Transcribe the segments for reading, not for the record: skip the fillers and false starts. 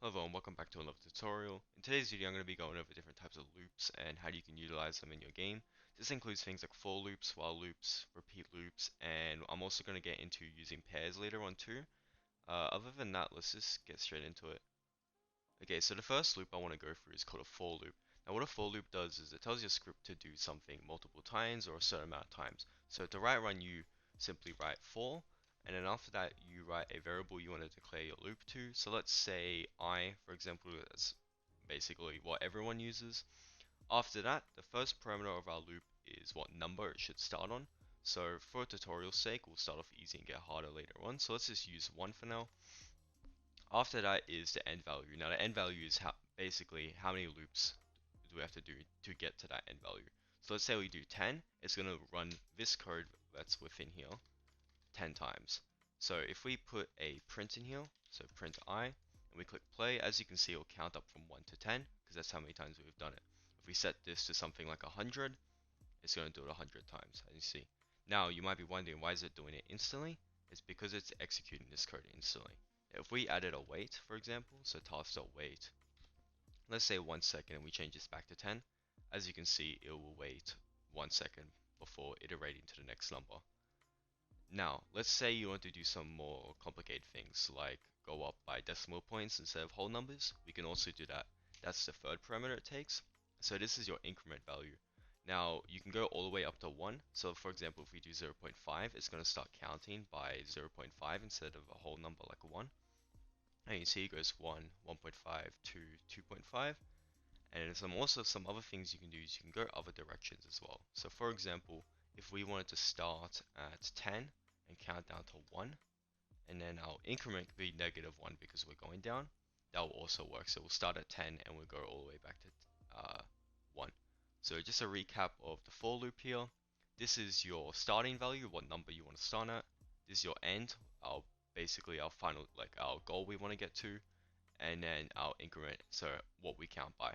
Hello everyone, welcome back to another tutorial. In today's video I'm going to be going over different types of loops and how you can utilize them in your game. This includes things like for loops, while loops, repeat loops, and I'm also going to get into using pairs later on too. Other than that, let's just get straight into it. Okay, so the first loop I want to go through is called a for loop. Now what a for loop does is it tells your script to do something multiple times or a certain amount of times. So to write run you simply write for, and then after that you write a variable you want to declare your loop to. So let's say I, for example, that's basically what everyone uses. After that, the first parameter of our loop is what number it should start on. So for tutorial's sake, we'll start off easy and get harder later on. So let's just use 1 for now. After that is the end value. Now the end value is basically how many loops do we have to do to get to that end value. So let's say we do 10, it's going to run this code that's within here 10 times. So if we put a print in here, so print I, and we click play, as you can see it'll count up from 1 to 10, because that's how many times we've done it. If we set this to something like 100, it's going to do it 100 times, as you see. Now you might be wondering why is it doing it instantly? It's because it's executing this code instantly. If we added a wait, for example, so task.wait, let's say 1 second and we change this back to 10, as you can see it will wait 1 second before iterating to the next number. Now, let's say you want to do some more complicated things like go up by decimal points instead of whole numbers. We can also do that. That's the third parameter it takes. So this is your increment value. Now, you can go all the way up to 1. So for example, if we do 0.5, it's going to start counting by 0.5 instead of a whole number like 1. And you see it goes 1, 1.5, 2, 2.5. And some other things you can do is you can go other directions as well. So for example, if we wanted to start at 10 and count down to 1, and then our increment could be -1 because we're going down, that will also work. So we'll start at 10 and we'll go all the way back to 1. So just a recap of the for loop here. This is your starting value, what number you want to start at. This is your end, basically our final, like our goal we want to get to, and then our increment, so what we count by.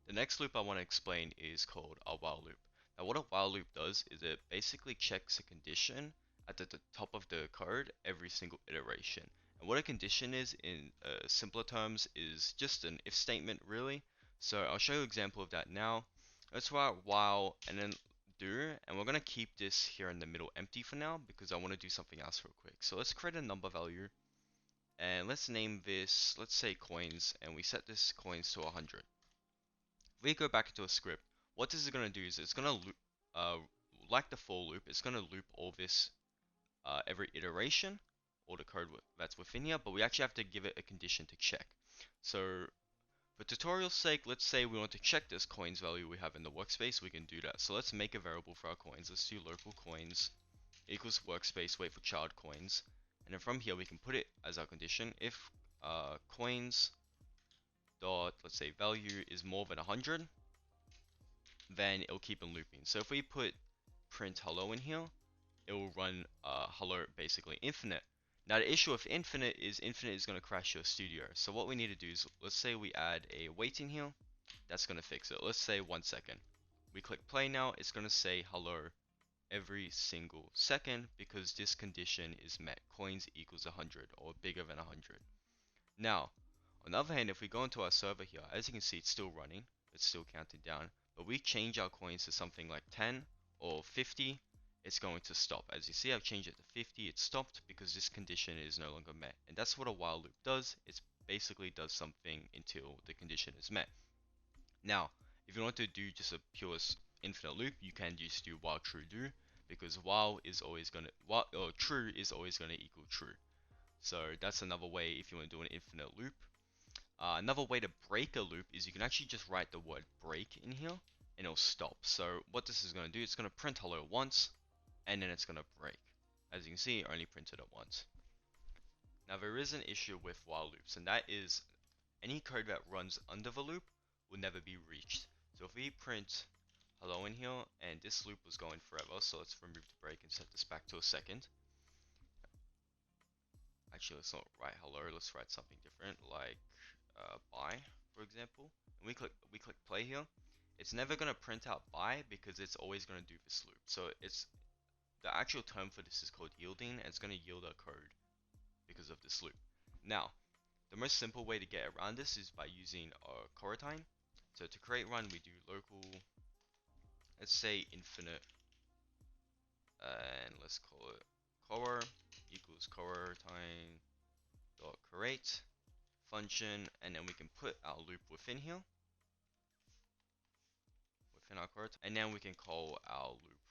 The next loop I want to explain is called a while loop. Now what a while loop does is it basically checks a condition at the top of the code every single iteration. And what a condition is in simpler terms is just an if statement really. So I'll show you an example of that now. Let's write while and then do, and we're going to keep this here in the middle empty for now because I want to do something else real quick. So let's create a number value and let's name this, let's say coins, and we set this coins to 100. If we go back into a script, what this is going to do is it's going to loop, like the for loop, it's going to loop all this every iteration, all the code that's within here, but we actually have to give it a condition to check. So for tutorial's sake, let's say we want to check this coins value we have in the workspace, we can do that. So let's make a variable for our coins. Let's do local coins equals workspace, wait for child coins. And then from here, we can put it as our condition. If coins dot, let's say value is more than 100, then it'll keep on looping. So if we put print hello in here, it will run hello basically infinite. Now the issue with infinite is going to crash your studio. So what we need to do is, let's say we add a wait in here, that's going to fix it. Let's say 1 second. We click play now, it's going to say hello every single second because this condition is met. Coins equals 100 or bigger than 100. Now, on the other hand, if we go into our server here, as you can see, it's still running. It's still counting down. But we change our coins to something like 10 or 50, it's going to stop. As you see, I've changed it to 50. It stopped because this condition is no longer met. And that's what a while loop does. It basically does something until the condition is met. Now, if you want to do just a pure infinite loop, you can just do while true do, because while is always going to, true is always going to equal true. So that's another way if you want to do an infinite loop. Another way to break a loop is you can actually just write the word break in here and it'll stop. So what this is going to do, it's going to print hello once and then it's going to break. As you can see, it only printed it once. Now there is an issue with while loops, and that is any code that runs under the loop will never be reached. So if we print hello in here and this loop was going forever, so let's remove the break and set this back to a second. Actually, let's not write hello, let's write something different like bye, for example. And we click play here. It's never going to print out bye because it's always going to do this loop. So it's the actual term for this is called yielding, and it's going to yield our code because of this loop. Now, The most simple way to get around this is by using our coroutine. So to create run, we do local, let's say infinite, and let's call it cor equals coroutine dot create function, and then we can put our loop within here, within our coroutine, and then we can call our loop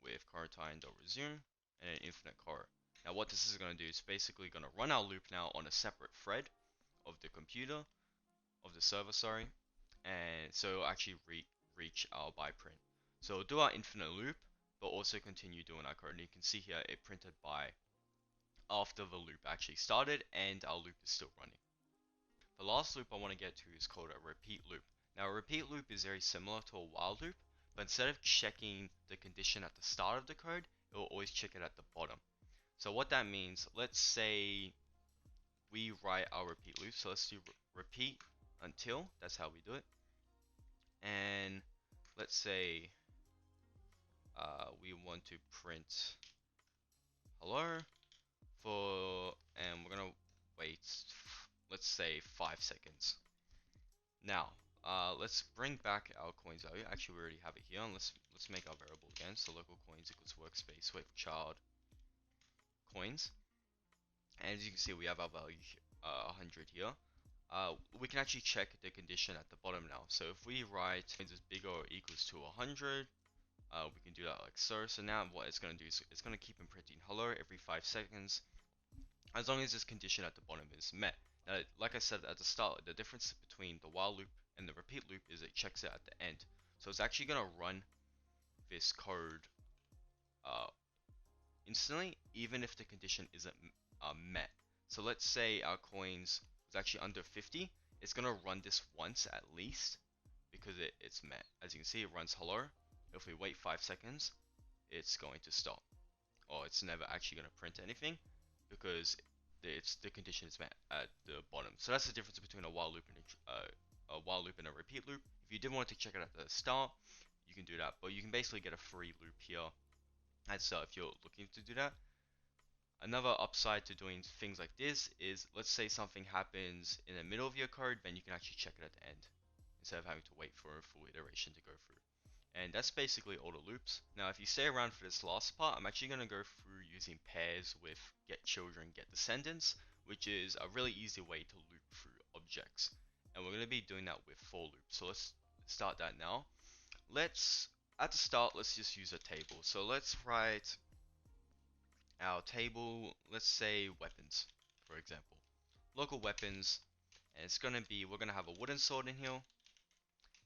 with coroutine dot resume and an infinite core. Now what this is going to do is basically going to run our loop now on a separate thread of the computer, of the server, sorry, and so it'll actually reach our by print. So it'll do our infinite loop, but also continue doing our code. And you can see here it printed by after the loop actually started and our loop is still running. The last loop I want to get to is called a repeat loop. Now a repeat loop is very similar to a while loop, but instead of checking the condition at the start of the code, it will always check it at the bottom. So what that means, let's say we write our repeat loop. So let's do repeat until, that's how we do it. And let's say we want to print hello for, and we're gonna wait, let's say 5 seconds. Now, let's bring back our coins value. Actually, we already have it here. And let's make our variable again. So local coins equals workspace wait for child coins. And as you can see, we have our value 100 here. We can actually check the condition at the bottom now. So if we write coins is bigger or equals to 100, we can do that like so. So now what it's going to do is it's going to keep imprinting hello every 5 seconds, as long as this condition at the bottom is met. Now, like I said at the start, the difference between the while loop and the repeat loop is it checks it at the end. So it's actually going to run this code uh, instantly, even if the condition isn't met. So let's say our coins is actually under 50. It's going to run this once at least because it's met. As you can see, it runs hello. If we wait 5 seconds, it's going to stop. Or it's never actually going to print anything because the condition is met at the bottom. So that's the difference between a while loop and a repeat loop. If you did want to check it at the start, you can do that, but you can basically get a free loop here at start if you're looking to do that. Another upside to doing things like this is, let's say something happens in the middle of your code, then you can actually check it at the end instead of having to wait for a full iteration to go through. And that's basically all the loops. Now if you stay around for this last part, I'm actually going to go through using pairs with get children, get descendants, which is a really easy way to loop through objects. And we're going to be doing that with for loop. So let's start that now. At the start, let's just use a table. So let's write our table, let's say weapons, for example. Local weapons, and it's going to be, we're going to have a wooden sword in here,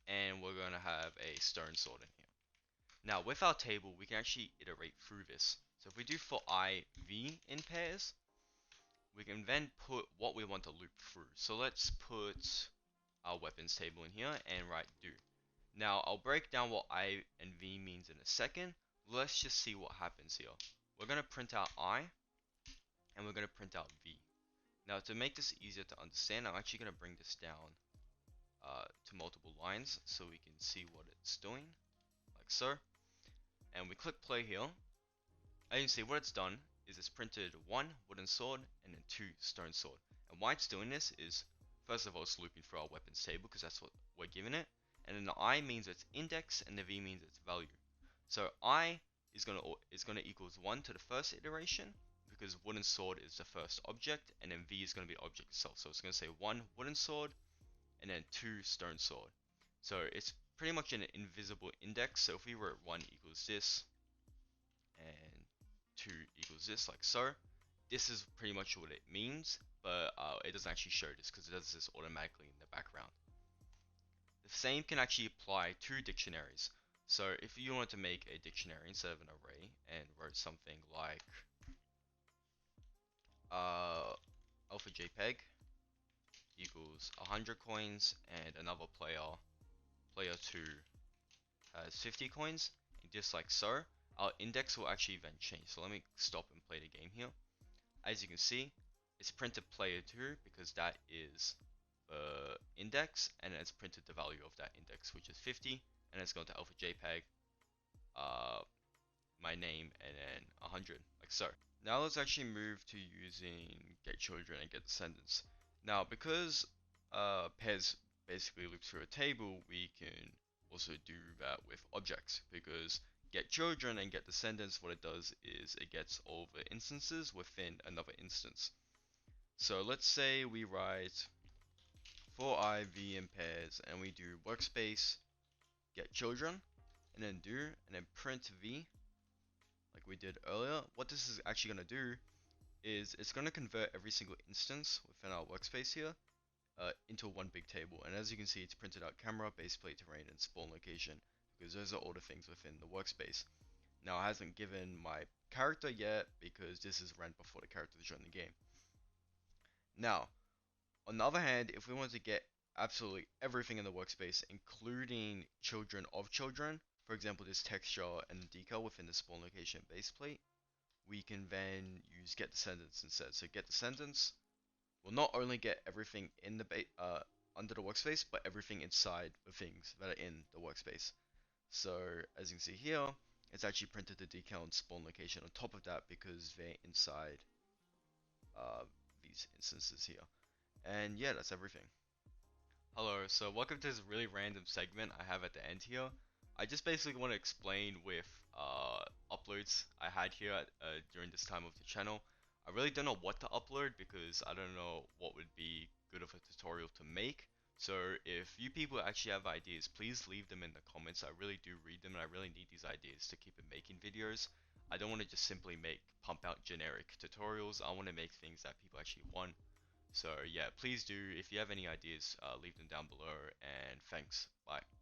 and we're going to have a stone sword in here. Now with our table, we can actually iterate through this. So if we do for I, V in pairs, we can then put what we want to loop through. So let's put our weapons table in here and write do. Now I'll break down what I and V means in a second. Let's just see what happens here. We're going to print out I and we're going to print out V. Now to make this easier to understand, I'm actually going to bring this down to multiple lines so we can see what it's doing, like so. And we click play here. As you can see, what it's done is it's printed 1 wooden sword and then 2 stone sword. And why it's doing this is, first of all, it's looping through our weapons table because that's what we're giving it. And then the I means its index and the V means its value. So I is gonna equals 1 to the first iteration because wooden sword is the first object, and then V is gonna be the object itself. So it's gonna say 1 wooden sword and then 2 stone sword. So it's pretty much an invisible index. So if we wrote 1 equals this and 2 equals this, like so, this is pretty much what it means, but it doesn't actually show this because it does this automatically in the background. The same can actually apply to dictionaries. So if you wanted to make a dictionary instead of an array and wrote something like alpha JPEG equals 100 coins and another player 2 has 50 coins, and just like so, our index will actually then change. So let me stop and play the game here. As you can see, it's printed player 2 because that is the index, and it's printed the value of that index, which is 50, and it's going to alpha JPEG my name and then 100, like so. Now let's actually move to using get children and get descendants. Now because pairs basically loop through a table, we can also do that with objects, because get children and get descendants, what it does is it gets all the instances within another instance. So let's say we write for I v in pairs and we do workspace get children and then do and then print v like we did earlier. What this is actually going to do is it's going to convert every single instance within our workspace here into one big table. And as you can see, it's printed out camera, base plate, terrain, and spawn location, because those are all the things within the workspace. Now it hasn't given my character yet because this is ran before the characters join the game. Now, on the other hand, if we want to get absolutely everything in the workspace, including children of children, for example, this texture and decal within the spawn location base plate, we can then use get descendants instead. So get descendants will not only get everything in the under the workspace, but everything inside the things that are in the workspace. So as you can see here, it's actually printed the decal and spawn location on top of that because they're inside uh, these instances here. And yeah, that's everything. Hello, so welcome to this really random segment I have at the end here. I just basically want to explain with uploads I had here during this time of the channel. I really don't know what to upload because I don't know what would be good of a tutorial to make. So if you people actually have ideas, please leave them in the comments. I really do read them and I really need these ideas to keep making videos. I don't want to just simply pump out generic tutorials. I want to make things that people actually want. So yeah, please do. If you have any ideas, leave them down below, and thanks. Bye.